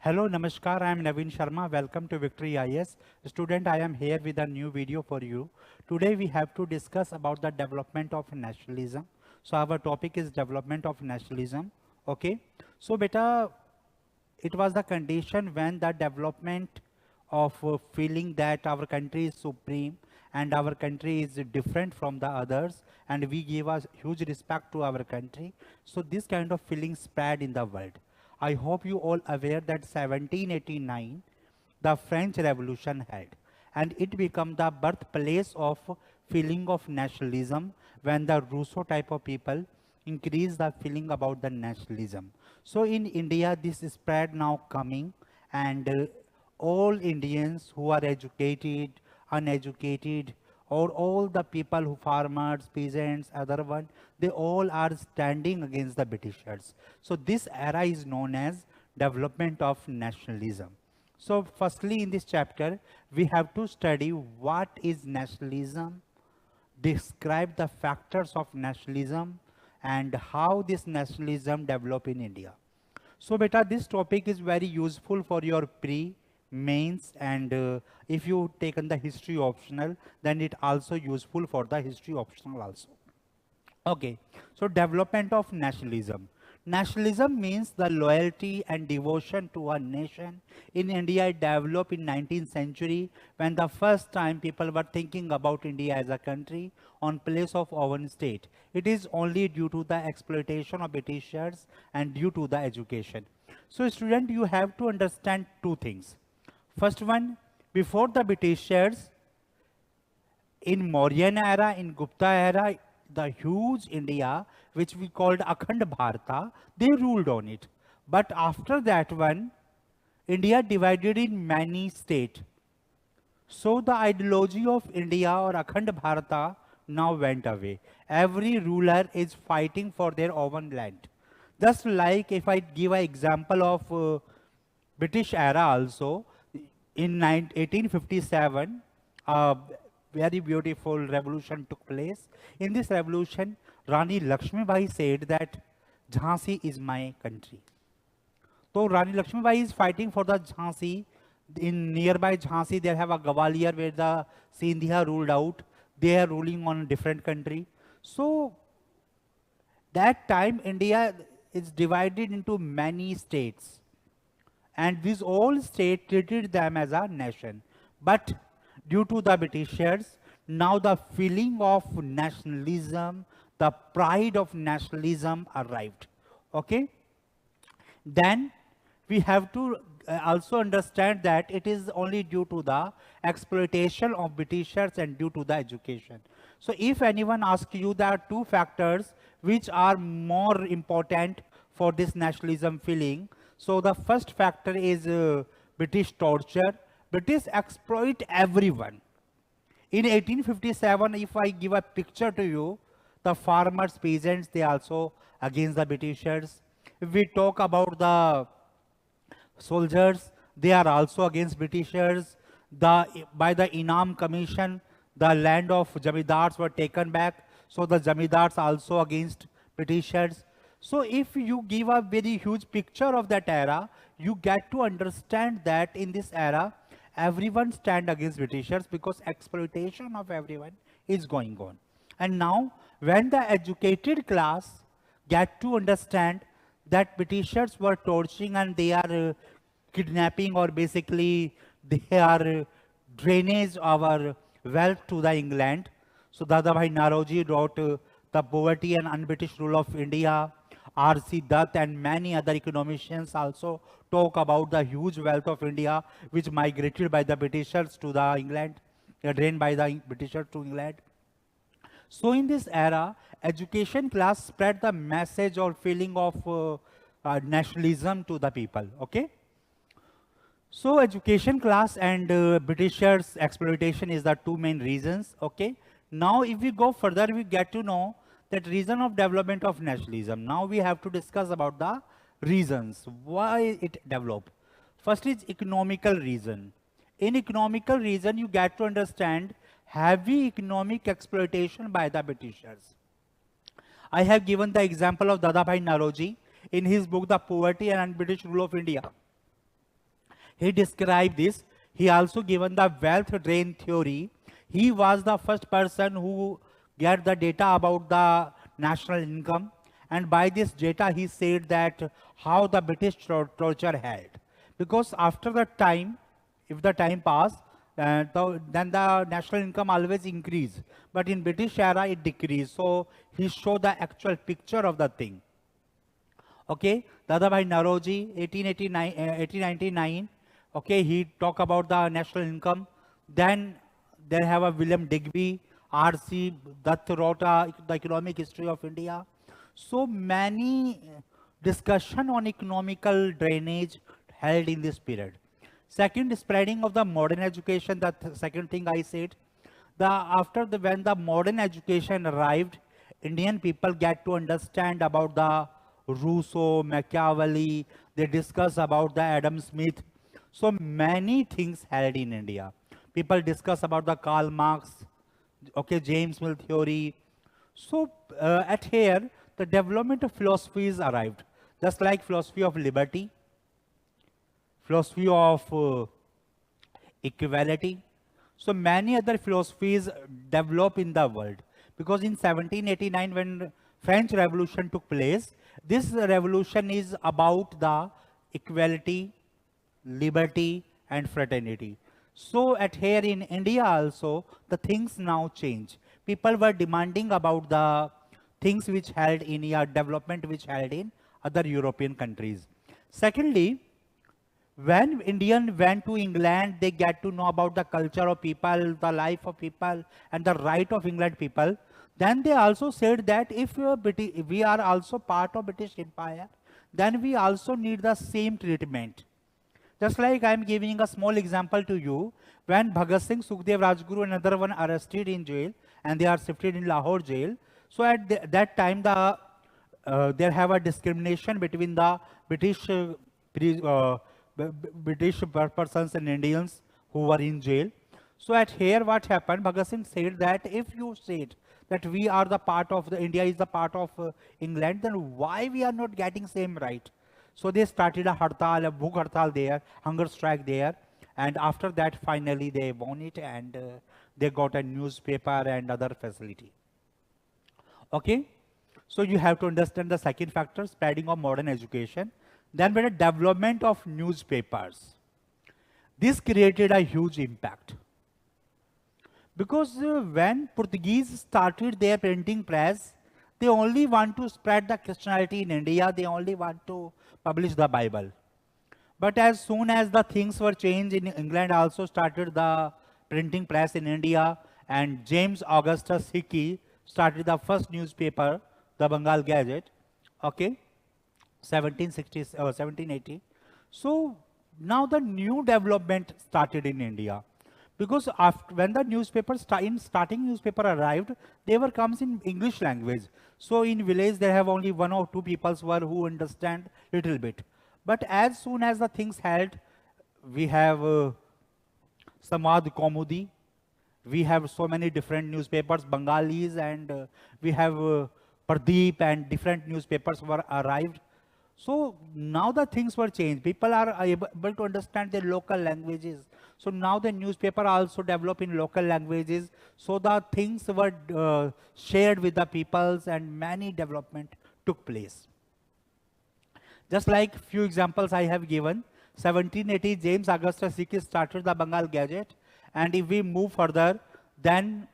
Hello, Namaskar. I am Naveen Sharma. Welcome to Victory IS. Student, I am here with a new video for you. Today we have to discuss about the development of nationalism. So our topic is development of nationalism. Okay. So beta, it was the condition when the development of feeling that our country is supreme and our country is different from the others and we give us huge respect to our country. So this kind of feeling spread in the world. I hope you all aware that 1789 the French Revolution had, and it became the birthplace of feeling of nationalism when the Rousseau type of people increase the feeling about the nationalism. So in India, this spread now coming, and all Indians who are educated, uneducated, or all the people who farmers, peasants, other one, they all are standing against the Britishers. So this era is known as development of nationalism. So firstly in this chapter, we have to study what is nationalism, describe the factors of nationalism, and how this nationalism develop in India. So beta, this topic is very useful for your pre, mains, and if you taken the history optional, then it also useful for the history optional also. Okay, so development of nationalism. Nationalism means the loyalty and devotion to a nation. In India, it developed in 19th century when the first time people were thinking about India as a country on place of own state. It is only due to the exploitation of Britishers and due to the education. So student, you have to understand two things. First one, before the Britishers, in Mauryan era, in Gupta era, the huge India, which we called Akhand Bharata, they ruled on it. But after that one, India divided in many states. So the ideology of India or Akhand Bharata now went away. Every ruler is fighting for their own land. Just like if I give an example of British era also, in 1857, very beautiful revolution took place. In this revolution, Rani Lakshmibai said that Jhansi is my country. So Rani Lakshmibai is fighting for the Jhansi. In nearby Jhansi, they have a Gwalior where the Sindhia ruled out. They are ruling on a different country. So that time, India is divided into many states. And these all states treated them as a nation. But due to the Britishers, now the feeling of nationalism, the pride of nationalism arrived. Okay? Then we have to also understand that it is only due to the exploitation of Britishers and due to the education. So if anyone asks you, there are two factors which are more important for this nationalism feeling. So the first factor is British torture. British exploit everyone. In 1857, if I give a picture to you, the farmers, peasants, they also against the Britishers. If we talk about the soldiers, they are also against Britishers. By the Inam Commission, the land of Jamidars were taken back. So the Jamidars also against Britishers. So if you give a very huge picture of that era, you get to understand that in this era, everyone stand against Britishers because exploitation of everyone is going on. And now, when the educated class get to understand that Britishers were torturing and they are kidnapping, or basically they are drainage our wealth to the England. So Dadabhai Naroji wrote The Poverty and Un-British Rule of India. R.C. Dutt and many other economicians also talk about the huge wealth of India which migrated by the Britishers to the England, drained by the Britishers to England. So in this era, education class spread the message or feeling of nationalism to the people, okay? So education class and Britishers exploitation is the two main reasons, okay? Now if we go further, we get to know that reason of development of nationalism. Now we have to discuss about the reasons why it developed. First is economical reason. In economical reason, you get to understand heavy economic exploitation by the Britishers. I have given the example of Dadabhai Naroji in his book, The Poverty and Un-British Rule of India. He described this. He also given the wealth drain theory. He was the first person who get the data about the national income. And by this data, he said that how the British torture held. Because after the time, if the time passed, then the national income always increase. But in British era, it decreased. So he showed the actual picture of the thing. Okay, Dadabhai Naroji, 1899. Okay, he talk about the national income. Then there have a William Digby, R.C. Dutt wrote the economic history of India. So many discussion on economical drainage held in this period. Second, spreading of the modern education. The second thing I said, when the modern education arrived, Indian people get to understand about the Rousseau, Machiavelli. They discuss about the Adam Smith. So many things held in India. People discuss about the Karl Marx, okay, James Mill theory. So at here, the development of philosophies arrived, just like philosophy of liberty, philosophy of equality. So many other philosophies develop in the world. Because in 1789, when French Revolution took place, this revolution is about the equality, liberty, and fraternity. So at here in India also, the things now change. People were demanding about the things which held in India, development which held in other European countries. Secondly, when Indian went to England, they get to know about the culture of people, the life of people, and the right of England people. Then they also said that if we are also part of British Empire, then we also need the same treatment. Just like I am giving a small example to you, when Bhagat Singh, Sukhdev, Rajguru, and another one arrested in jail, and they are shifted in Lahore jail. So at that time, there have a discrimination between the British British persons and Indians who were in jail. So at here, what happened? Bhagat Singh said that if you said that we are the part of India is the part of England, then why we are not getting same right? So they started a hartal, a bhuk hartal there, hunger strike there, and after that, finally they won it, and they got a newspaper and other facility. Okay, so you have to understand the second factor, spreading of modern education. Then with the development of newspapers, this created a huge impact. Because when Portuguese started their printing press, they only want to spread the Christianity in India, they only want to publish the Bible. But as soon as the things were changed in England, also started the printing press in India, and James Augustus Hickey started the first newspaper, the Bengal Gazette, okay, 1780. So now the new development started in India. Because after, when the newspaper, starting newspaper arrived, they were comes in English language. So in village, they have only 1 or 2 people who understand little bit. But as soon as the things held, we have Samad Kaumudi, we have so many different newspapers, Bengalis, and we have Pradeep, and different newspapers were arrived. So now the things were changed. People are able to understand their local languages. So now the newspaper also developed in local languages. So the things were shared with the peoples, and many development took place. Just like few examples I have given, 1780, James Augustus Hickey started the Bengal Gazette. And if we move further, then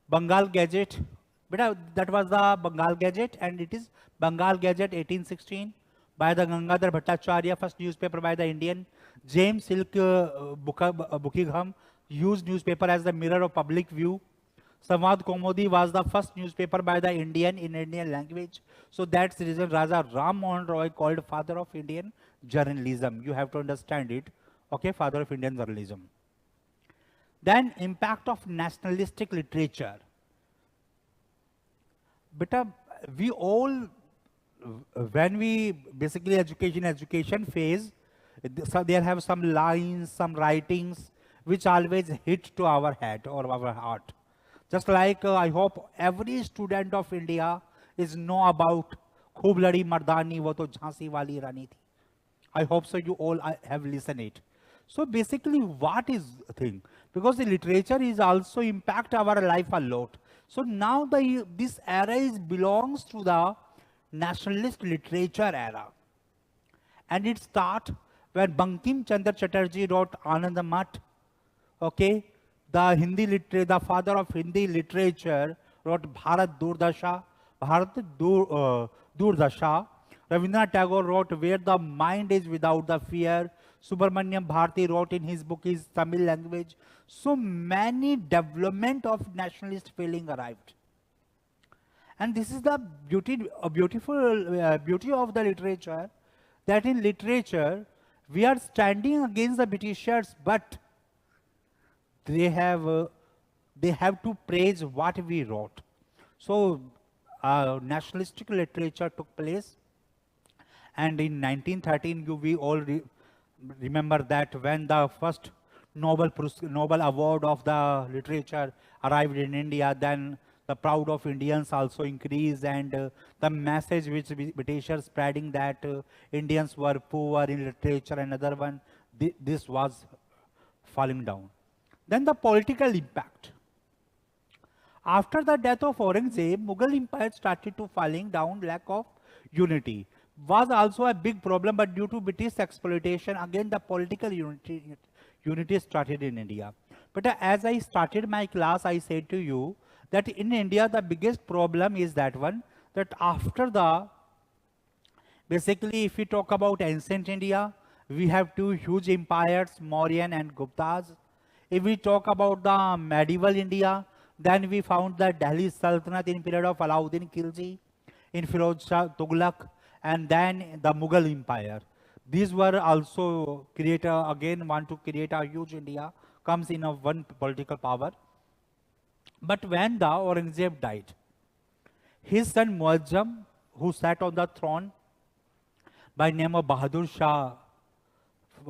Bengal Gazette, that was the Bengal Gazette, and it is Bengal Gazette 1816 by the Gangadhar Bhattacharya, first newspaper by the Indian. James Silk Buckingham used newspaper as the mirror of public view. Samvad Kaumudi was the first newspaper by the Indian in Indian language. So that's the reason Raja Ram Mohan Roy called father of Indian journalism. You have to understand it. Okay, father of Indian journalism. Then impact of nationalistic literature. But we all, when we basically education phase, so there have some lines, some writings which always hit to our head or our heart. Just like I hope every student of India is know about Khoob Ladi Mardani, wo to Jhansi wali Rani thi. I hope so you all have listened it. So basically, what is the thing? Because the literature is also impact our life a lot. So now this era belongs to the nationalist literature era. And it starts when Bankim Chandra Chatterjee wrote Anand Math. Okay, the father of Hindi literature wrote Durdasha. Rabindranath Tagore wrote Where the Mind is Without the Fear. Subramanyam Bharati wrote in his book is Tamil language. So many development of nationalist feeling arrived. And this is the beautiful beauty of the literature, that in literature, we are standing against the Britishers, but they have to praise what we wrote. So nationalistic literature took place, and in 1913 we all remember that when the first Nobel Award of the literature arrived in India, then the proud of Indians also increased, and the message which Britishers spreading that Indians were poor in literature, and another one, this was falling down. Then the political impact. After the death of Aurangzeb, Mughal Empire started to falling down. Lack of unity was also a big problem, but due to British exploitation, again the political unity started in India. But as I started my class, I said to you that in India, the biggest problem is that one, that after the, basically if we talk about ancient India, we have two huge empires, Mauryan and Guptas. If we talk about the medieval India, then we found the Delhi Sultanate in period of Alauddin Khilji, in Firoz Shah Tughlaq, and then the Mughal Empire. These were also again want to create a huge India, comes in a one political power. But when the Aurangzeb died, his son Muazzam, who sat on the throne by name of Bahadur Shah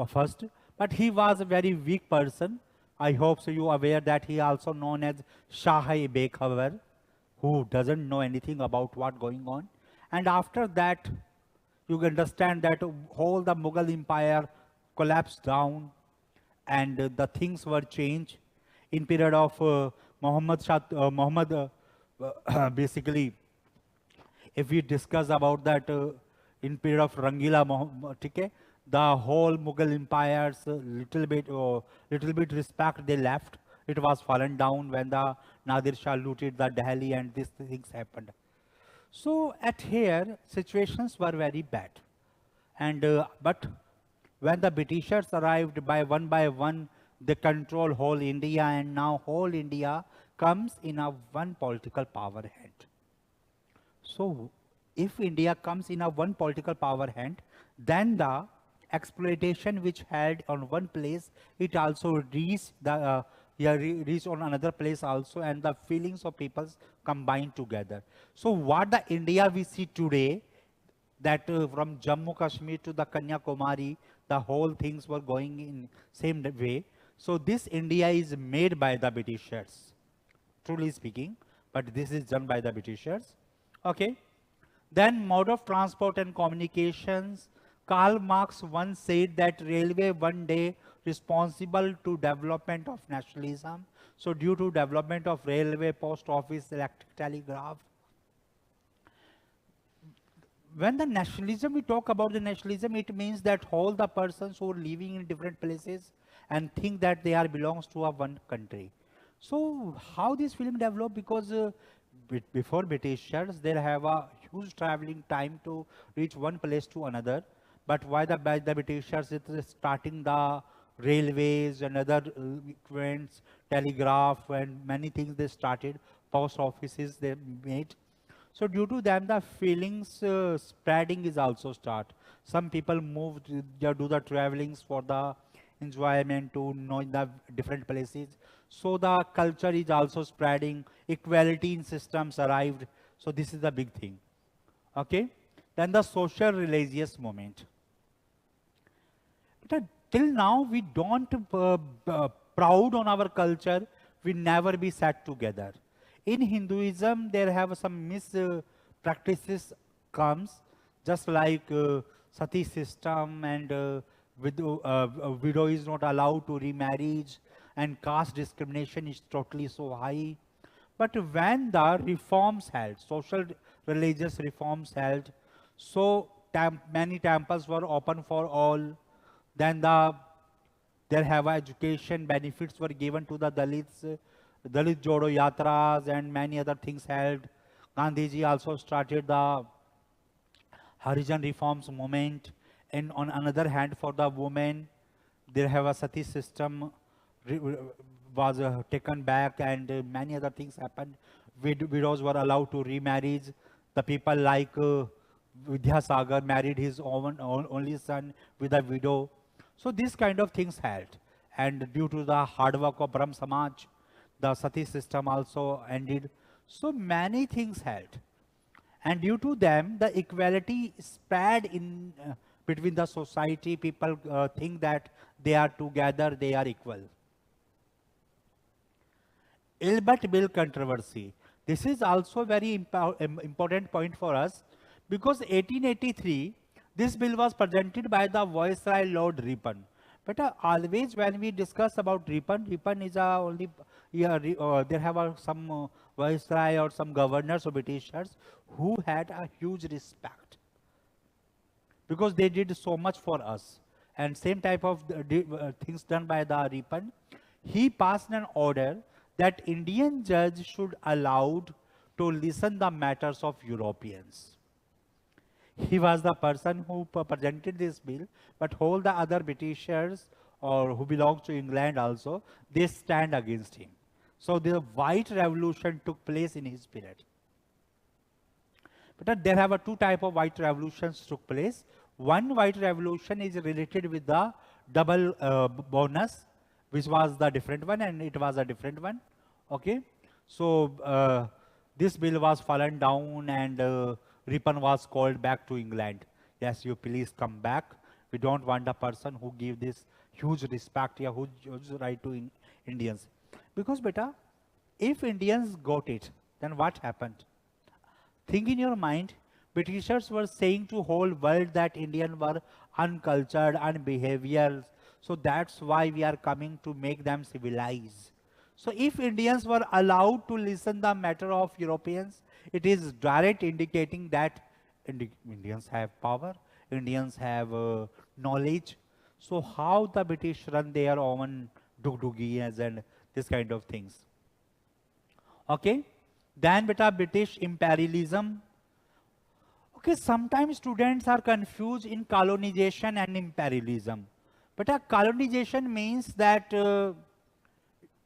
first, but he was a very weak person. I hope so you are aware that he also known as Shah-e-Bekhabar, who doesn't know anything about what going on. And after that, you understand that whole the Mughal Empire collapsed down, and the things were changed in period of basically, if we discuss about that in period of Rangila Muhammad, the whole Mughal empires little bit respect they left. It was fallen down when the Nadir Shah looted the Delhi, and these things happened. So at here, situations were very bad. And but when the Britishers arrived by one, they control whole India, and now whole India comes in a one political power hand. So if India comes in a one political power hand, then the exploitation which had on one place, it also reached on another place also, and the feelings of peoples combined together. So what the India we see today, that from Jammu Kashmir to the Kanyakumari, the whole things were going in same way. So this India is made by the Britishers, truly speaking, but this is done by the Britishers. Okay. Then mode of transport and communications. Karl Marx once said that railway one day responsible to development of nationalism. So due to development of railway, post office, electric telegraph. When the nationalism, we talk about the nationalism, it means that all the persons who are living in different places and think that they are belongs to a one country. So how this feeling developed? Because before Britishers, they have a huge traveling time to reach one place to another. But why the Britishers starting the railways and other equipments, telegraph and many things they started, post offices they made. So due to them, the feelings spreading is also start. Some people moved, do the travelings for the enjoyment to know the different places. So the culture is also spreading, equality in systems arrived. So this is the big thing. Okay. Then the social religious movement. But till now, we don't proud on our culture. We never be sat together. In Hinduism, there have some practices comes, just like sati system and a widow is not allowed to remarriage, and caste discrimination is totally so high. But when the reforms held, social religious reforms held, so many temples were open for all. Then there have education benefits were given to the Dalits, Dalit Jodo Yatras and many other things held. Gandhiji also started the Harijan reforms movement. And on another hand, for the women, there have a sati system was taken back, and many other things happened. Widows were allowed to remarry. The people like Vidyasagar married his only son with a widow. So these kind of things held. And due to the hard work of Brahm Samaj, the sati system also ended. So many things held. And due to them, the equality spread in between the society. People think that they are together, they are equal. Ilbert Bill controversy. This is also very important point for us, because 1883, this bill was presented by the Viceroy Lord Ripon. But always when we discuss about Ripon is only, there have some Viceroy or some governors or Britishers who had a huge respect, because they did so much for us. And same type of things done by the Ripon. He passed an order that Indian judge should allowed to listen the matters of Europeans. He was the person who presented this bill, but all the other Britishers or who belong to England also, they stand against him. So the White Revolution took place in his period. But there have two type of White Revolutions took place. One White Revolution is related with the double bonus, which was the different one, and it was a different one. Okay, so this bill was fallen down, and Ripon was called back to England. Yes, you please come back. We don't want a person who give this huge respect, yeah, huge right to Indians. Because beta, if Indians got it, then what happened? Think in your mind, Britishers were saying to whole world that Indians were uncultured, unbehavioral. So that's why we are coming to make them civilized. So if Indians were allowed to listen the matter of Europeans, it is direct indicating that Indians have power, Indians have knowledge. So how the British run their own dugdugias and this kind of things. Okay, then beta British imperialism. Okay, sometimes students are confused in colonization and imperialism. But colonization means that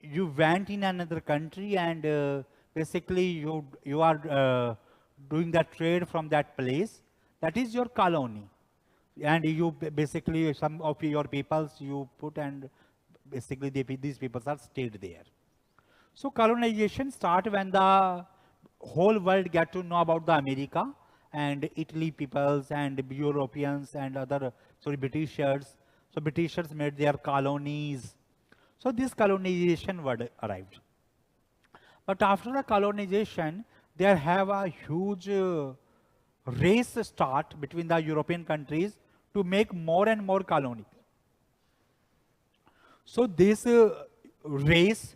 you went in another country, and basically you are doing that trade from that place. That is your colony. And you basically, some of your peoples you put, and basically these peoples are stayed there. So colonization start when the whole world get to know about the America, and Italy peoples and Europeans and other, Britishers. So Britishers made their colonies. So this colonization word arrived. But after the colonization, there have a huge race start between the European countries to make more and more colonies. So this race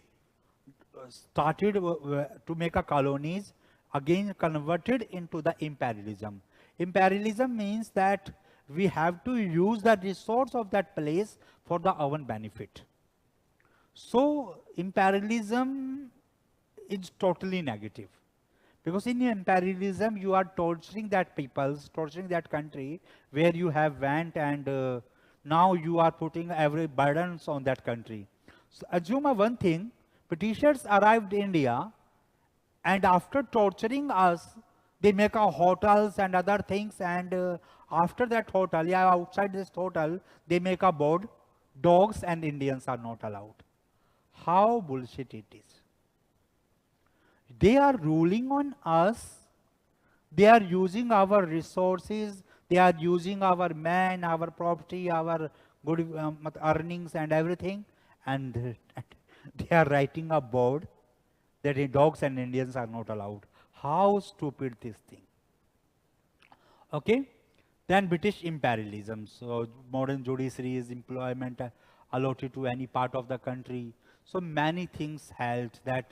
started to make a colonies, again converted into the imperialism. Imperialism means that we have to use the resource of that place for the own benefit. So imperialism is totally negative, because in imperialism you are torturing that peoples, torturing that country where you have went, and now you are putting every burdens on that country. So assume one thing, Britishers arrived in India, and after torturing us, they make a hotels and other things, and after that hotel, yeah, outside this hotel, they make a board, dogs and Indians are not allowed. How bullshit it is. They are ruling on us. They are using our resources. They are using our men, our property, our good earnings and everything. And they are writing a board that dogs and Indians are not allowed. How stupid this thing. Okay. Then British imperialism. So modern judiciary is employment allotted to any part of the country. So many things held that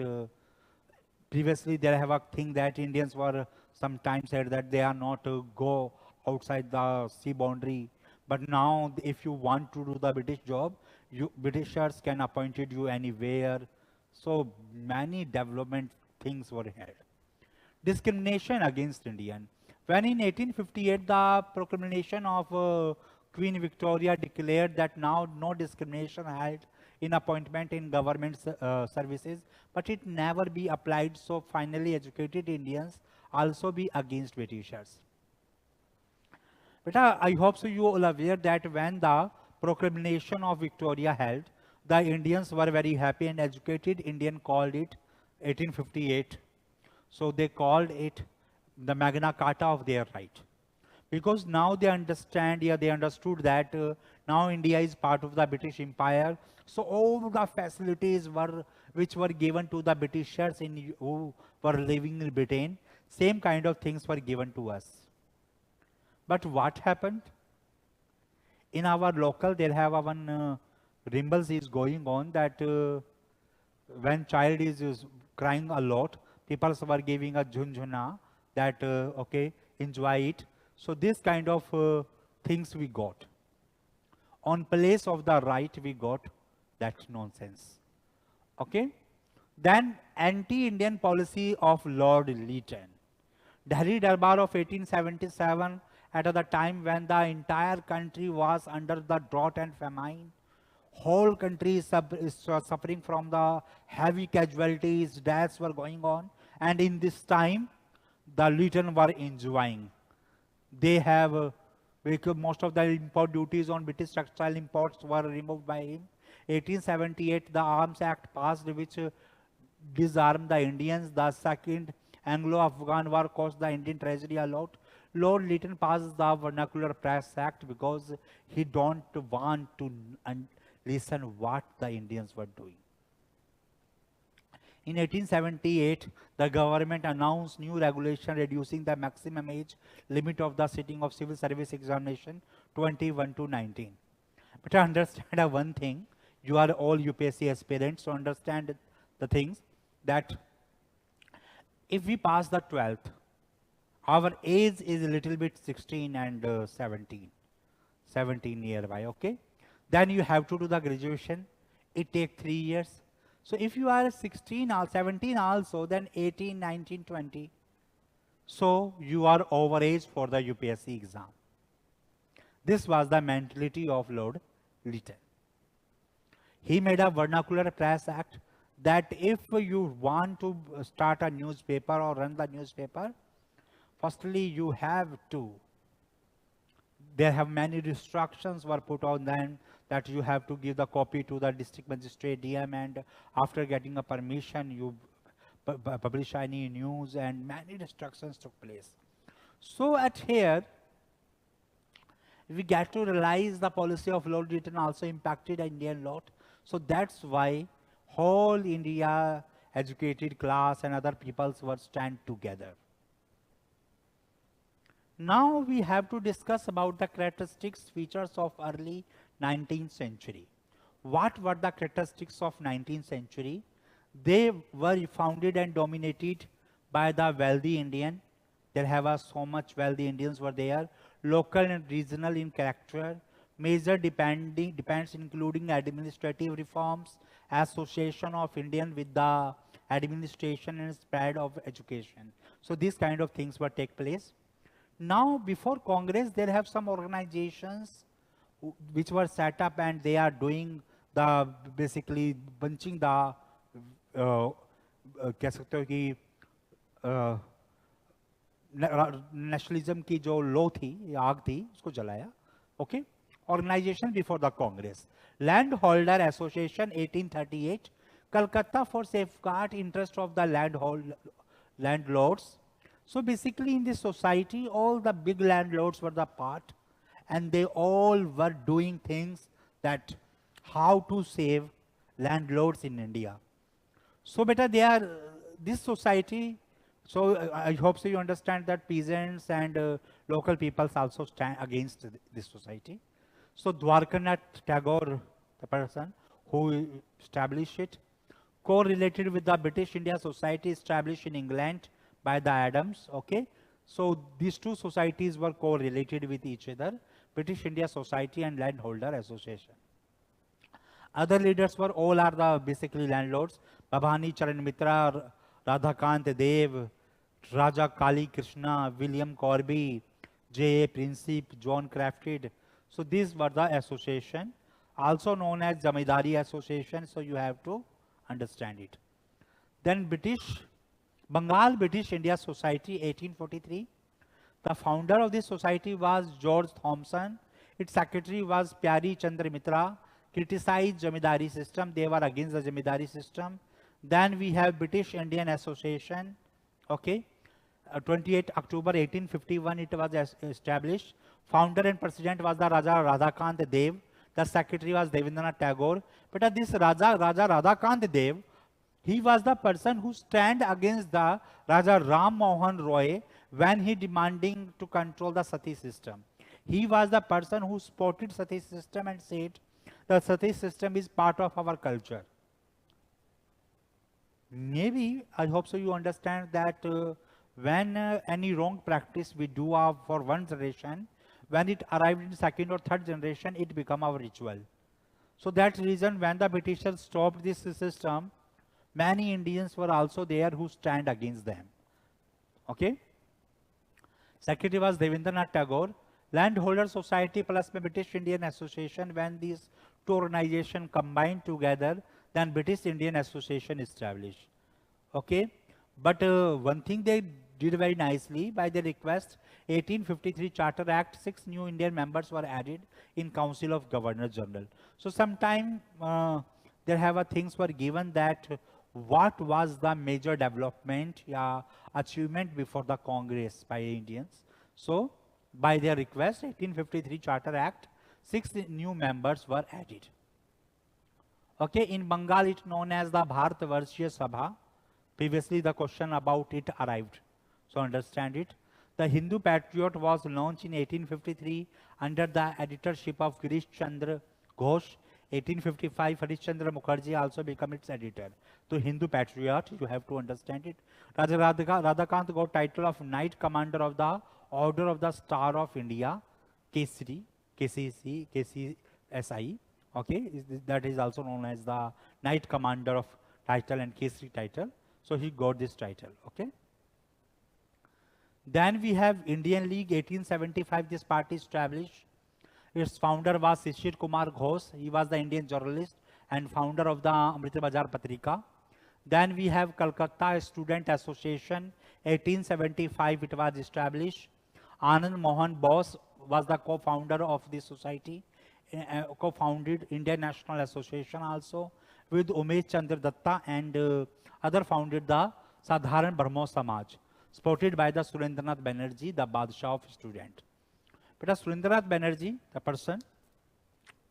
previously there have a thing that Indians were sometimes said that they are not go outside the sea boundary. But now if you want to do the British job, Britishers can appoint you anywhere. So many development things were held. Discrimination against Indian. When in 1858 the proclamation of Queen Victoria declared that now no discrimination held in appointment in government services, but it never be applied, so finally educated Indians also be against Britishers. But I hope so you all aware that when the proclamation of Victoria held, the Indians were very happy and educated Indian called it 1858. So they called it the Magna Carta of their right. Because now they understand, they understood that now India is part of the British Empire. So all the facilities which were given to the Britishers who were living in Britain, same kind of things were given to us. But what happened? In our local, there have one rimbles is going on that when child is crying a lot, people were giving a junjuna that, okay, enjoy it. So this kind of things we got. On place of the right, we got that nonsense. Okay? Then anti-Indian policy of Lord Lytton. Delhi Darbar of 1877, at the time when the entire country was under the drought and famine. Whole country is suffering from the heavy casualties, deaths were going on. And in this time, the Lytton were enjoying. They have, most of the import duties on British textile imports were removed by him. 1878, the Arms Act passed which disarmed the Indians. The second Anglo-Afghan War cost the Indian treasury a lot. Lord Lytton passed the Vernacular Press Act because he don't want to listen what the Indians were doing. In 1878, the government announced new regulation reducing the maximum age limit of the sitting of civil service examination 21 to 19. But I understand one thing, you are all UPSC aspirants, so understand the things that if we pass the 12th, our age is a little bit 16 and 17 nearby, okay? Then you have to do the graduation. It takes 3 years. So if you are 16 or 17 also, then 18, 19, 20. So you are overage for the UPSC exam. This was the mentality of Lord Lytton. He made a Vernacular Press Act that if you want to start a newspaper or run the newspaper, firstly you have to, there have many restrictions were put on them that you have to give the copy to the district magistrate DM, and after getting a permission you publish any news, and many restrictions took place. So at here we get to realize the policy of Lord Lytton also impacted Indian lot. So that's why whole India educated class and other peoples were stand together. Now we have to discuss about the characteristics, features of early 19th century. What were the characteristics of 19th century? They were founded and dominated by the wealthy Indian. There have so much wealthy Indians were there, local and regional in character, major depends including administrative reforms, association of Indian with the administration and spread of education. So these kind of things were take place. Now before Congress, there have some organizations which were set up and they are doing the basically bunching the कह सकते हो कि nationalism की जो लो थी, आग थी, उसको जलाया. Okay, organisation before the Congress, land holder association 1838, Calcutta for safeguard interest of the landlords. So basically in this society, all the big landlords were the part, and they all were doing things that how to save landlords in India. So beta, they are, this society So I hope so you understand that peasants and local peoples also stand against this society. So Dwarkanath Tagore, the person who established it, correlated with the British India Society established in England by the Adams. Okay, so these two societies were correlated with each other: British India Society and Landholder Association. Other leaders were all are the basically landlords: Bhavani Charan Mitra, Radhakant Dev, Raja Kali Krishna, William Corby, J.A. Principe, John Crafted. So these were the association, also known as Zamindari Association. So you have to understand it. Then Bengal British India Society, 1843. The founder of this society was George Thompson. Its secretary was Pyari Chandra Mitra. Criticized Zamindari system. They were against the Zamindari system. Then we have British Indian Association. Okay. 28 October 1851 it was established. Founder and president was the Raja Radhakant Dev. The secretary was Devendranath Tagore. But this Raja Radhakant Dev, he was the person who stand against the Raja Ram Mohan Roy when he demanding to control the sati system. He was the person who supported sati system and said the sati system is part of our culture. Maybe, I hope so you understand that when any wrong practice we do for one generation, when it arrived in second or third generation, it become our ritual. So that reason, when the Britishers stopped this system, many Indians were also there who stand against them. Okay. Secretary was Devendranath Tagore. Landholder Society plus British Indian Association, when these two organizations combined together, then British Indian Association established. Okay. But one thing they did very nicely, by the request, 1853 Charter Act, 6 new Indian members were added in Council of Governor General. So sometime there have things were given that what was the major development, achievement before the Congress by Indians. So by their request, 1853 Charter Act, 6 new members were added. Okay, in Bengal it known as the Bharatvarshya Sabha. Previously the question about it arrived. So understand it. The Hindu Patriot was launched in 1853 under the editorship of Girish Chandra Ghosh. 1855 Harish Chandra Mukherjee also became its editor. So Hindu Patriot, you have to understand it. Raja Radhakant got title of Knight Commander of the Order of the Star of India, KCSI. Okay, that is also known as the Knight Commander of title and Kesari title. So he got this title. Okay. Then we have Indian League, 1875. This party established. Its founder was Shishir Kumar Ghosh. He was the Indian journalist and founder of the Amrit Bazar Patrika. Then we have Calcutta Student Association, 1875. It was established. Anand Mohan Bose was the co-founder of this society. Co-founded Indian National Association also, with Umesh Chandra Datta and other founded the Sadharan Brahmo Samaj, supported by the Surendranath Banerjee, the Badshah of student. But Surendranath Banerjee, the person,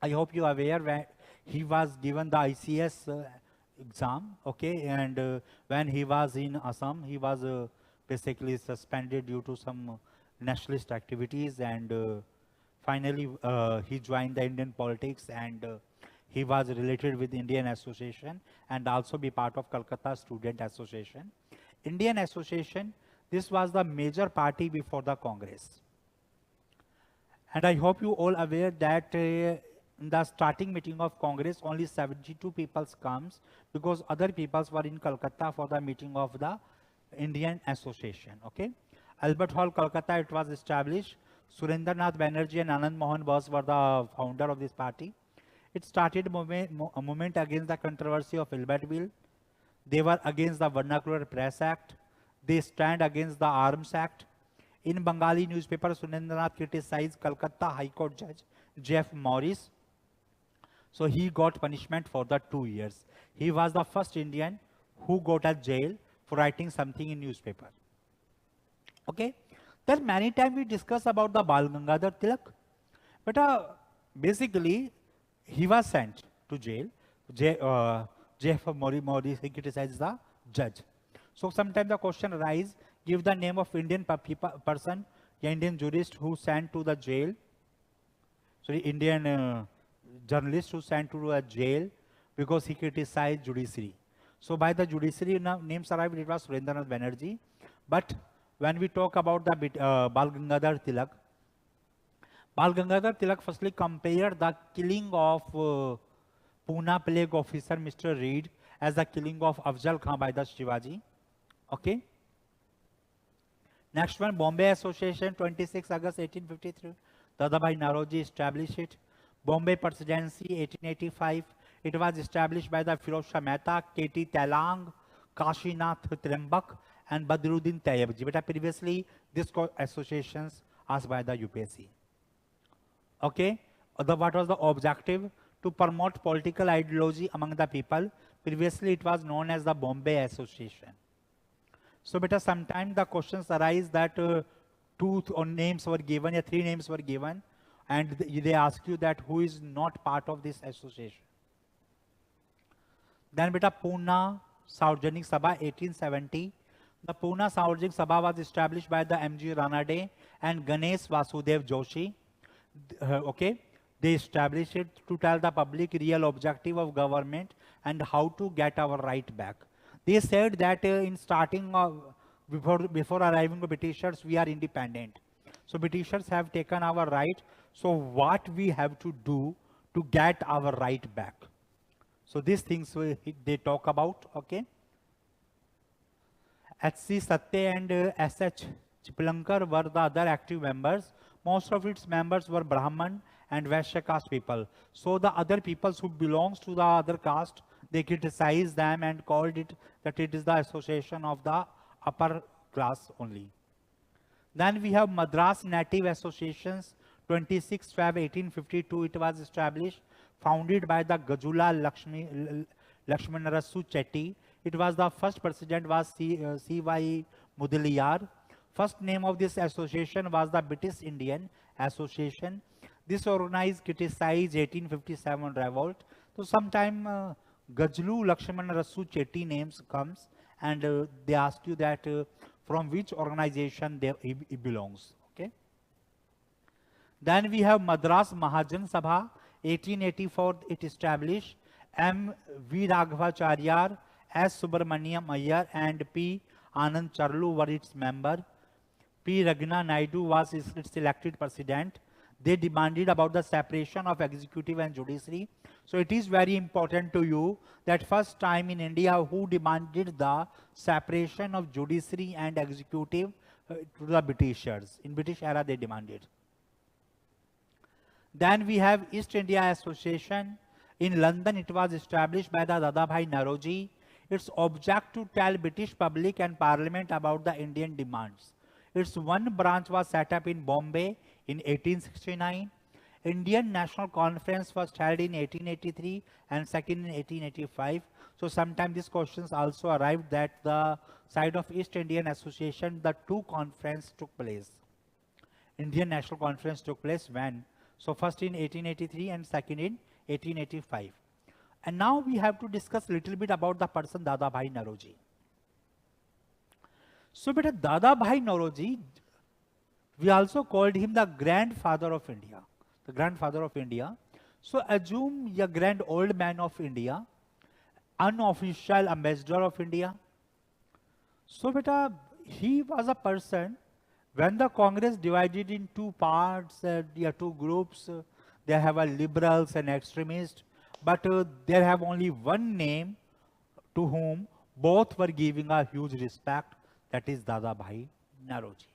I hope you are aware, when he was given the ICS exam, okay, and when he was in Assam, he was basically suspended due to some nationalist activities, and finally he joined the Indian politics, and he was related with Indian Association and also be part of Calcutta Student Association. Indian Association, this was the major party before the Congress. And I hope you all aware that in the starting meeting of Congress, only 72 people comes, because other peoples were in Calcutta for the meeting of the Indian Association. Okay. Albert Hall, Calcutta, it was established. Surendranath Banerjee and Anand Mohan Bose were the founder of this party. It started a movement against the controversy of Ilbert Bill. They were against the Vernacular Press Act. They stand against the Arms Act. In Bengali newspaper, Surendranath criticized Calcutta High Court Judge Jeff Morris. So he got punishment for the 2 years. He was the first Indian who got a jail for writing something in newspaper. Okay. Then many times we discuss about the Bal Gangadhar Tilak. But basically, he was sent to jail. Jeff Morris, he criticized the judge. So sometimes the question arise, give the name of Indian person, Indian jurist who sent to the jail, sorry, Indian journalist who sent to a jail because he criticized judiciary. So by the judiciary names arrived, it was Surendranath Banerjee. But when we talk about the Bal Gangadhar Tilak, Bal Gangadhar Tilak firstly compared the killing of Pune plague officer Mr. Reed as the killing of Afzal Khan by the Shivaji. Okay. Next one, Bombay Association, 26 August 1853. Dadabhai Naroji established it. Bombay Presidency, 1885. It was established by the Firoz Shah Mehta, K.T. Telang, Kashinath Trembak, and Badruddin Tayyabji. But previously, these associations asked by the UPSC. Okay. What was the objective? To promote political ideology among the people. Previously, it was known as the Bombay Association. So, beta, sometimes the questions arise that two names were given, or three names were given, and they ask you that who is not part of this association. Then, beta, Pune Sarvajanik Sabha, 1870. The Pune Sarvajanik Sabha was established by the M.G. Ranade and Ganesh Vasudev Joshi. Okay. They established it to tell the public real objective of government and how to get our right back. They said that in starting before arriving to Britishers, we are independent. So Britishers have taken our right. So what we have to do to get our right back? So these things they talk about. Okay. H.C. Satya and S.H. Chiplankar were the other active members. Most of its members were Brahman and Vaishya caste people. So the other peoples who belongs to the other caste, they criticized them and called it that it is the association of the upper class only. Then we have Madras Native Associations, 26 Feb 1852. It was established, founded by the Gajula Lakshmanarasu Chetty. It was the first president was C.Y. Mudaliar. First name of this association was the British Indian Association. This organized criticized 1857 revolt. So sometime Gajlu Lakshman Rasu Chetty names comes and they ask you that from which organization he belongs. Okay. Then we have Madras Mahajan Sabha, 1884. It established. M. V. Raghavacharya, S. Subramaniam Iyer and P. Anand Charlu were its member. P. Ragna Naidu was its elected president. They demanded about the separation of executive and judiciary. So it is very important to you that first time in India who demanded the separation of judiciary and executive to the Britishers. In British era they demanded. Then we have East India Association. In London it was established by the Dadabhai Naroji. Its object to tell British public and Parliament about the Indian demands. Its one branch was set up in Bombay in 1869. Indian National Conference was held in 1883 and second in 1885. So sometimes these questions also arrived that the side of East Indian Association, the two conferences took place. Indian National Conference took place when? So first in 1883 and second in 1885. And now we have to discuss a little bit about the person Dadabhai Naroji. So, beta, Dadabhai Naroji, we also called him the grandfather of India. The grandfather of India. So, assume a grand old man of India, unofficial ambassador of India. So, beta, he was a person, when the Congress divided in two parts, two groups, they have a liberals and extremists, but they have only one name to whom both were giving a huge respect. That is Dadabhai Naroji.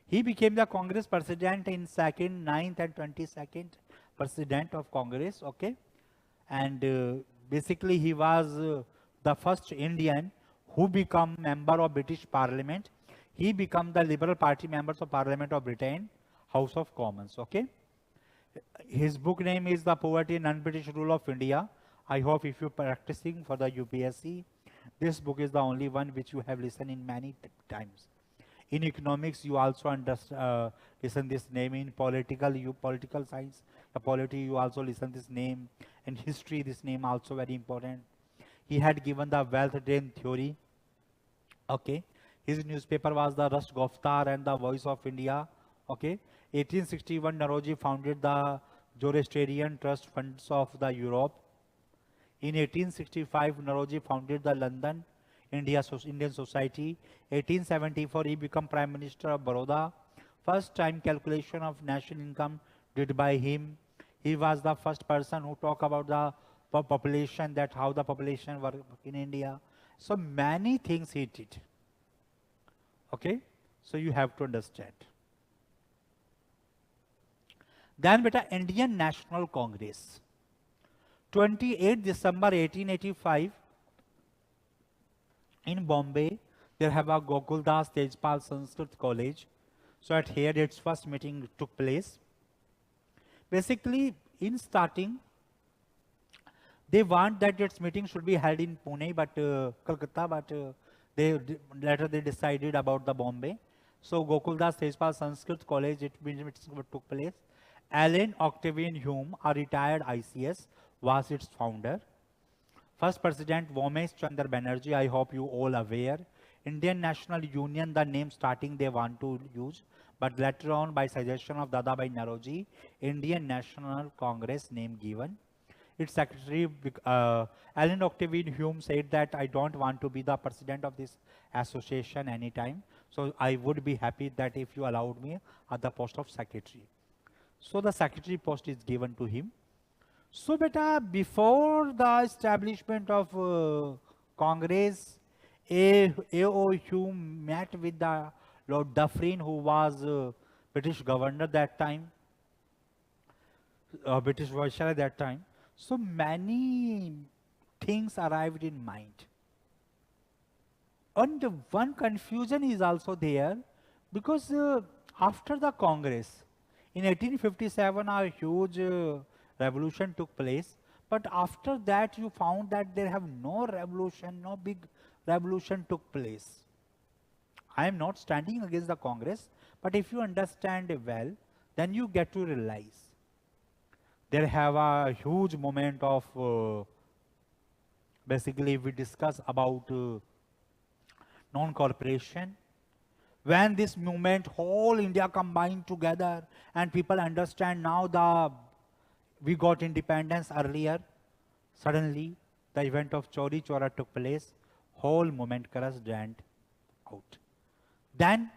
He became the Congress president in 2nd, 9th and 22nd president of Congress, okay. And basically he was the first Indian who became member of British Parliament. He became the Liberal Party members of Parliament of Britain, House of Commons, okay. His book name is The Poverty and Non-British Rule of India. I hope if you're practicing for the UPSC, this book is the only one which you have listened in many times. In economics, you also listen this name. In political science, the polity, you also listen this name. In history, this name also very important. He had given the wealth drain theory. Okay, his newspaper was the Rust Goftar and the Voice of India. Okay, 1861 Naroji founded the Zoroastrian Trust Funds of the Europe. In 1865, Naroji founded the London Indian Society. 1874, he became Prime Minister of Baroda. First time calculation of national income did by him. He was the first person who talked about the population, that how the population were in India. So many things he did. Okay, so you have to understand. Then beta Indian National Congress. 28 December 1885 in Bombay, there have a Gokuldas Tejpal Sanskrit College. So at here its first meeting took place. Basically, in starting, they want that its meeting should be held in Pune, but Calcutta, but later they decided about the Bombay. So Gokuldas Tejpal Sanskrit College, it took place. Alan Octavian Hume, a retired ICS, was its founder. First President Vomesh Chandra Banerjee, I hope you all aware. Indian National Union, the name starting they want to use, but later on by suggestion of Dadabhai Naroji, Indian National Congress name given. Its secretary, Alan Octavian Hume, said that I don't want to be the president of this association anytime. So I would be happy that if you allowed me at the post of secretary. So the secretary post is given to him. So beta, before the establishment of Congress, A.O. Hume met with the Lord Dufferin, who was British governor that time, British Viceroy that time. So many things arrived in mind. And one confusion is also there, because after the Congress, in 1857, a huge revolution took place. But after that, you found that there have no revolution, no big revolution took place. I am not standing against the Congress, but if you understand well, then you get to realize there have a huge moment of, basically we discuss about non-corporation. When this movement, whole India combined together, and people understand now we got independence earlier, suddenly the event of Chauri Chaura took place, whole movement crushed and out. Then,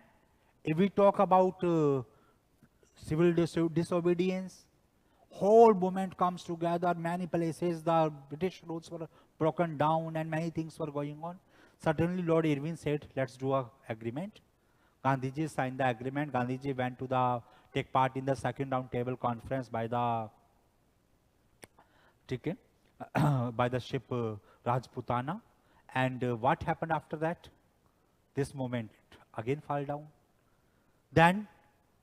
if we talk about civil disobedience, whole movement comes together, many places the British rules were broken down and many things were going on. Suddenly Lord Irwin said, let's do an agreement. Gandhiji signed the agreement. Gandhiji went to take part in the second round table conference by the by the ship Rajputana. And what happened after that? This movement again fell down. Then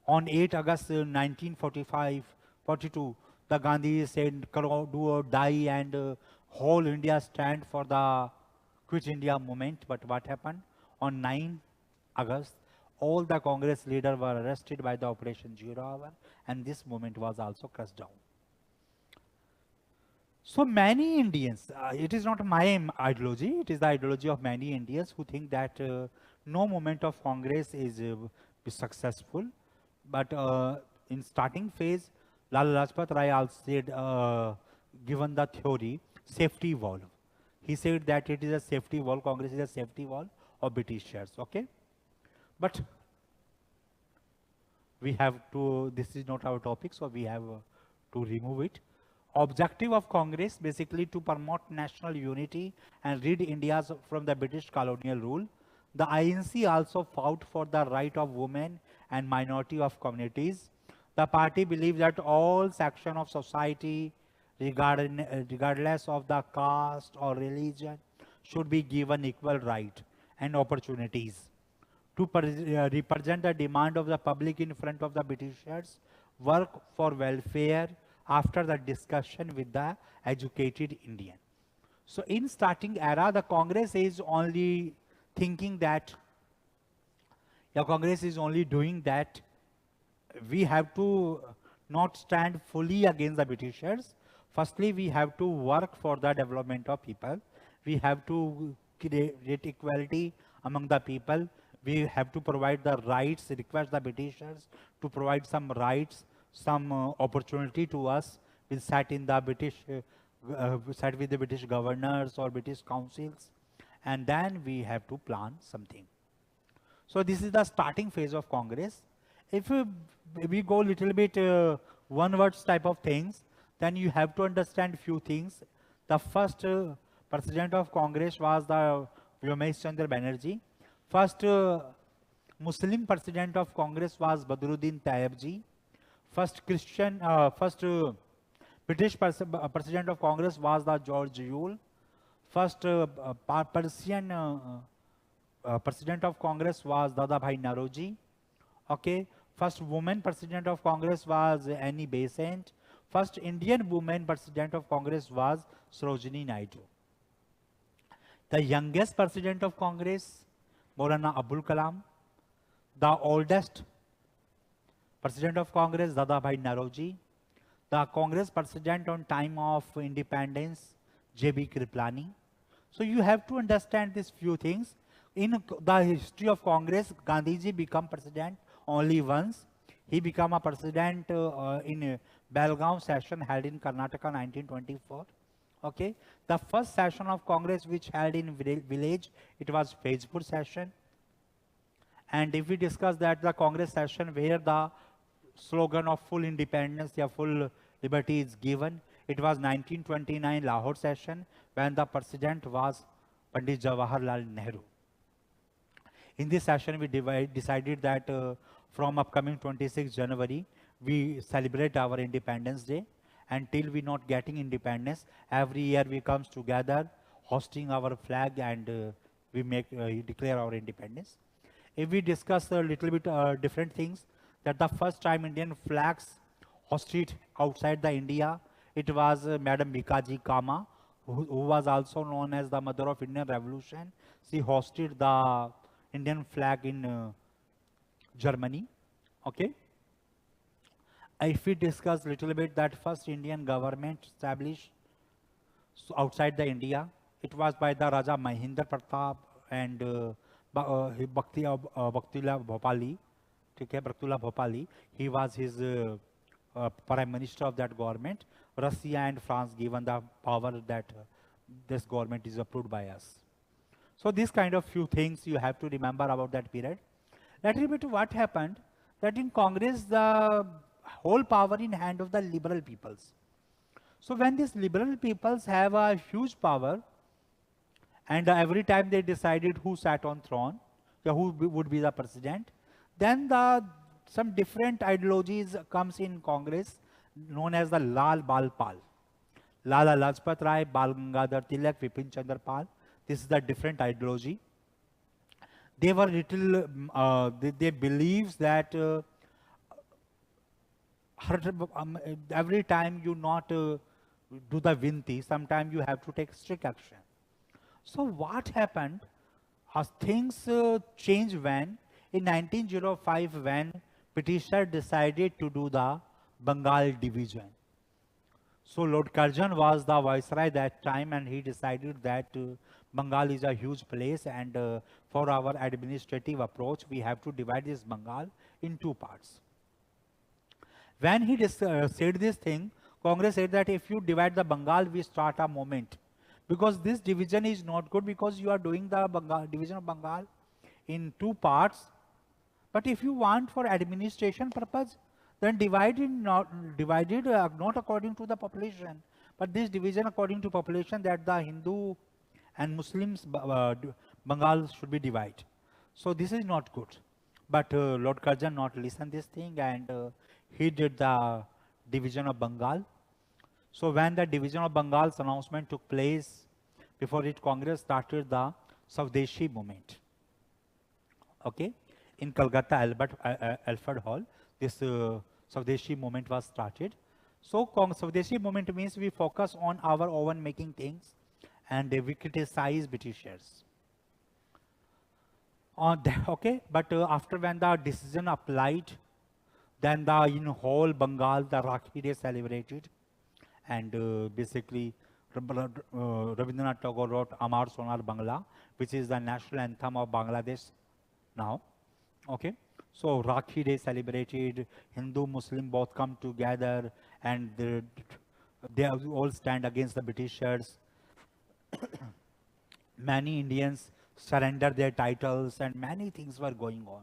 on 8 August 1942, the Gandhi said, do or die, and whole India stand for the Quit India movement. But what happened? On 9 August, all the Congress leaders were arrested by the Operation Zero Hour, and this movement was also crushed down. So many Indians, it is not my ideology, it is the ideology of many Indians who think that no movement of Congress is successful. But in starting phase, Lala Lajpat Rai also said, given the theory, safety valve. He said that it is a safety valve, Congress is a safety valve of Britishers, okay? But we have to, this is not our topic, so we have to remove it. Objective of Congress, basically to promote national unity and rid India from the British colonial rule. The INC also fought for the right of women and minority of communities. The party believes that all sections of society, regardless of the caste or religion, should be given equal right and opportunities to represent the demand of the public in front of the Britishers, work for welfare after the discussion with the educated Indian. So in starting era, the Congress is only thinking that, the Congress is only doing that, we have to not stand fully against the Britishers. Firstly, we have to work for the development of people. We have to create equality among the people. We have to provide the rights, request the Britishers to provide some rights, some opportunity to us. We sat in the sat with the British governors or British councils, and then we have to plan something. So this is the starting phase of Congress. If we go little bit one words type of things, then you have to understand few things. The first president of Congress was the Vyomesh Chandra Banerjee. First Muslim president of Congress was Badruddin Tayyib. First British president of Congress was the George Yule. First Persian president of Congress was Dadabhai Naroji. Okay. First woman president of Congress was Annie Besant. First Indian woman president of Congress was Sarojini Naidu. The youngest president of Congress, Maulana Abul Kalam. The oldest president of Congress, Dadabhai Naroji. The Congress president on time of independence, J.B. Kriplani. So you have to understand these few things. In the history of Congress, Gandhiji became president only once. He became a president in Belgaum session held in Karnataka 1924. Okay. The first session of Congress which held in village, it was Faizpur session. And if we discuss that the Congress session where the slogan of full independence or full liberty is given, it was 1929 Lahore session when the president was Pandit Jawaharlal Nehru. In this session, we decided that from upcoming 26 January, we celebrate our Independence Day. Until we not getting independence, every year we comes together, hosting our flag, and we declare our independence. If we discuss a little bit different things, that the first time Indian flags hosted outside the India, it was Madam Bhikaji Kama, who was also known as the mother of Indian Revolution. She hosted the Indian flag in Germany. Okay. If we discuss little bit that first Indian government established outside the India, it was by the Raja Mahendra Pratap and Bhaktullah Bhopali. Bhaktullah Bhopali. He was his prime minister of that government. Russia and France given the power that this government is approved by us. So this kind of few things you have to remember about that period. Little bit what happened, that in Congress the whole power in hand of the liberal peoples. So when these liberal peoples have a huge power, and every time they decided who sat on throne, or who would be the president, then some different ideologies comes in Congress known as the Lal Bal Pal. Lala Lajpat Rai, Bal Gangadhar Tilak, Vipin Chandra Pal. This is the different ideology. They were little, they believes that every time you not do the vinti, sometimes you have to take strict action. So what happened? Things changed when in 1905 when Britisher decided to do the Bengal division. So Lord Curzon was the viceroy that time, and he decided that Bengal is a huge place, and for our administrative approach, we have to divide this Bengal in two parts. When he said this thing, Congress said that if you divide the Bengal, we start a movement. Because this division is not good, because you are doing the division of Bengal in two parts. But if you want for administration purpose, then divided not according to the population, but this division according to population, that the Hindu and Muslims Bengal should be divided. So this is not good. But Lord Curzon not listened this thing, and he did the division of Bengal. So when the division of Bengal's announcement took place, before it Congress started the Swadeshi movement. Okay, in Calcutta, Alfred Hall, this Swadeshi movement was started. So Swadeshi movement means we focus on our own making things, and we criticize Britishers. Okay, but after when the decision applied, then in whole Bengal the Rakhi Day celebrated, and basically Rabindranath Tagore wrote Amar Sonar Bangla, which is the national anthem of Bangladesh now. Okay, so Rakhi Day celebrated, Hindu, Muslim both come together, and they all stand against the Britishers. Many Indians surrendered their titles, and many things were going on.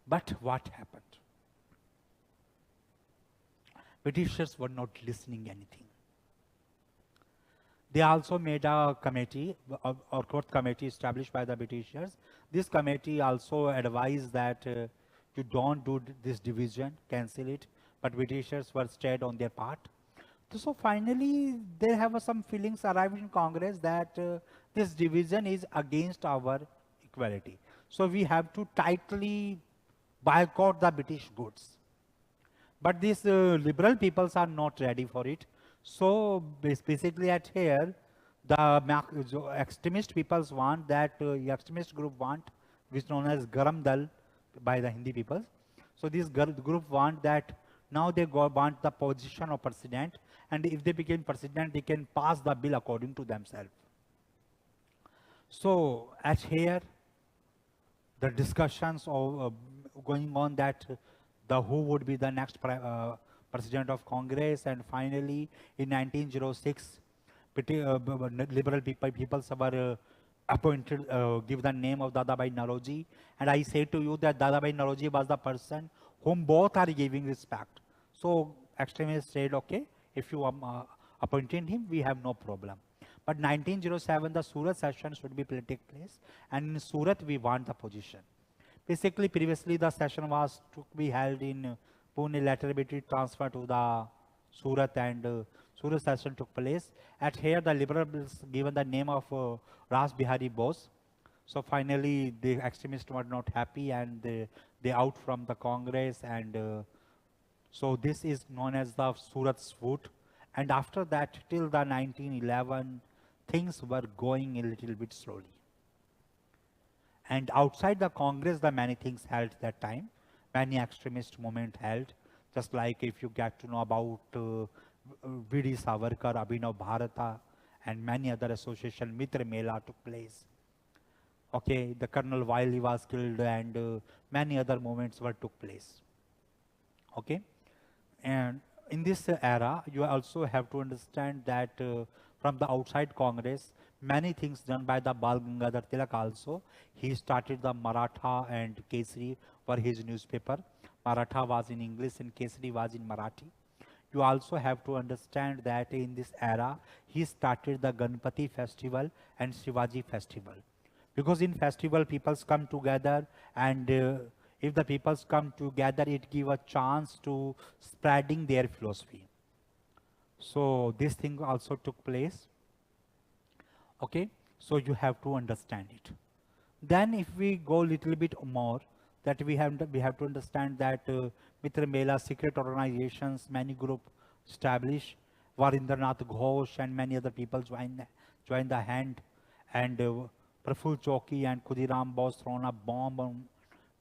But what happened? Britishers were not listening anything. They also made a committee, or court committee established by the Britishers. This committee also advised that you don't do this division, cancel it, but Britishers were stayed on their part. So finally, there have some feelings arrived in Congress that this division is against our equality. So we have to tightly boycott the British goods. But these liberal peoples are not ready for it. So basically at here, the extremist peoples want that, extremist group want, which is known as Garam Dal by the Hindi peoples. So this group want that now they want the position of president, and if they become president, they can pass the bill according to themselves. So at here, the discussions of going on that who would be the next president of Congress, and finally in 1906, liberal peoples were appointed, give the name of Dadabhai Naoroji, and I say to you that Dadabhai Naoroji was the person whom both are giving respect. So extremists said, okay, if you appointed him, we have no problem. But 1907, the Surat session should be take place, and in Surat we want the position. Basically, previously the session was to be held in Pune, later it transferred to the Surat, and Surat session took place. At here, the liberals given the name of Ras Bihari Bose. So finally, the extremists were not happy, and they out from the Congress, and so this is known as the Surat Swoot. And after that, till the 1911, things were going a little bit slowly. And outside the Congress, the many things held that time. Many extremist movement held. Just like if you get to know about V.D. Savarkar, Abhinav Bharata, and many other association, Mitra Mela took place. Okay, the Colonel Wiley was killed, and many other movements were took place. Okay, and in this era, you also have to understand that from the outside Congress, many things done by the Bal Gangadhar Tilak also. He started the Maratha, and Kesari were his newspaper. Maratha was in English and Kesari was in Marathi. You also have to understand that in this era, he started the Ganpati festival and Shivaji festival. Because in festival, peoples come together, and if the peoples come together, it gives a chance to spreading their philosophy. So this thing also took place. Okay, so you have to understand it. Then if we go a little bit more, that we have to understand that Mitra Mela, secret organizations, many group established, Varindranath Ghosh and many other people joined the hand, and Praful Choki and Khudiram Bose thrown a bomb on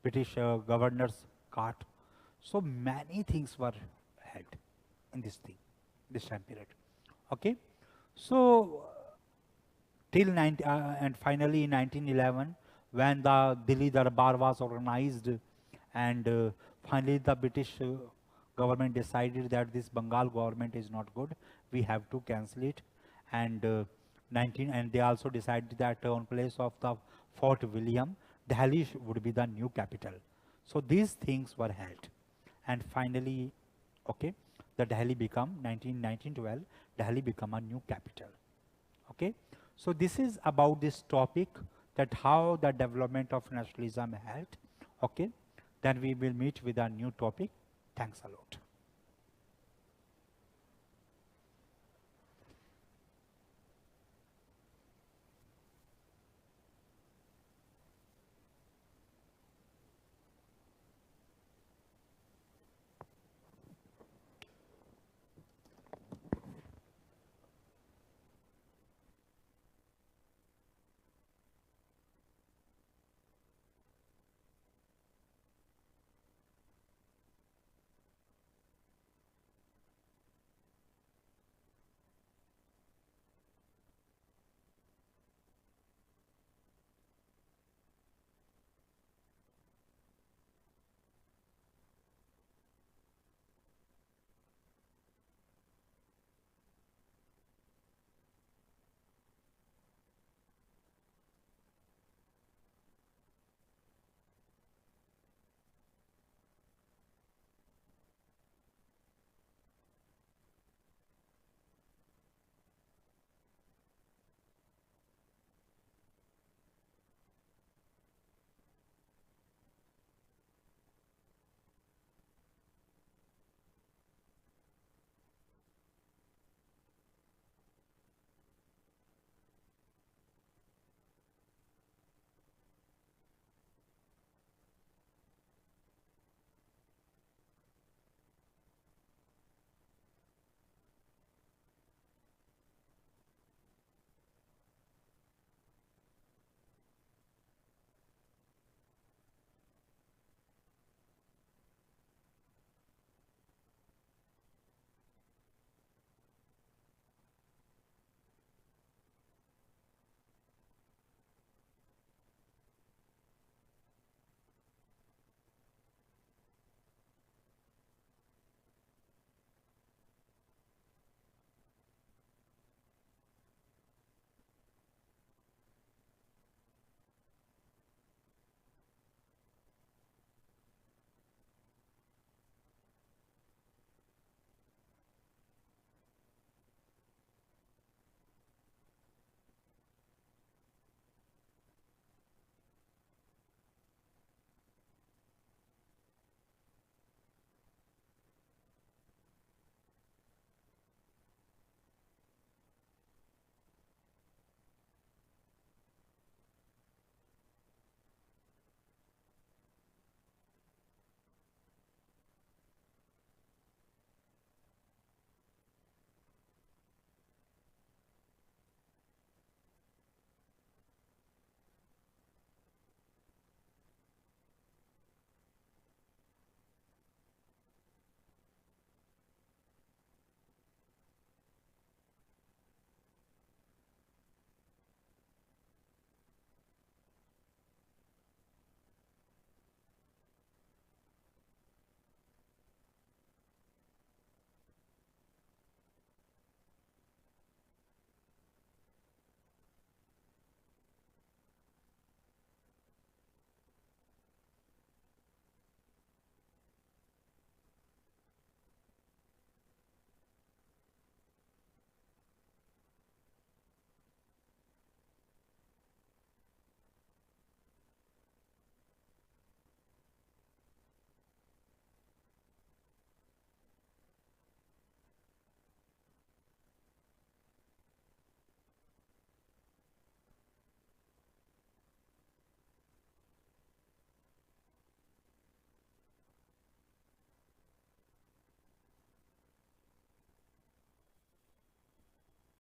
British governor's cart. So many things were held in this time period. Okay, so till and finally in 1911, when the Delhi Darbar was organized, and finally the British government decided that this Bengal government is not good, we have to cancel it, and and they also decided that on place of the Fort William, Delhi would be the new capital. So these things were held, and finally, okay, the Delhi become 1912, Delhi become a new capital. Okay, so this is about this topic, that how the development of nationalism held. Okay, then we will meet with a new topic. Thanks a lot.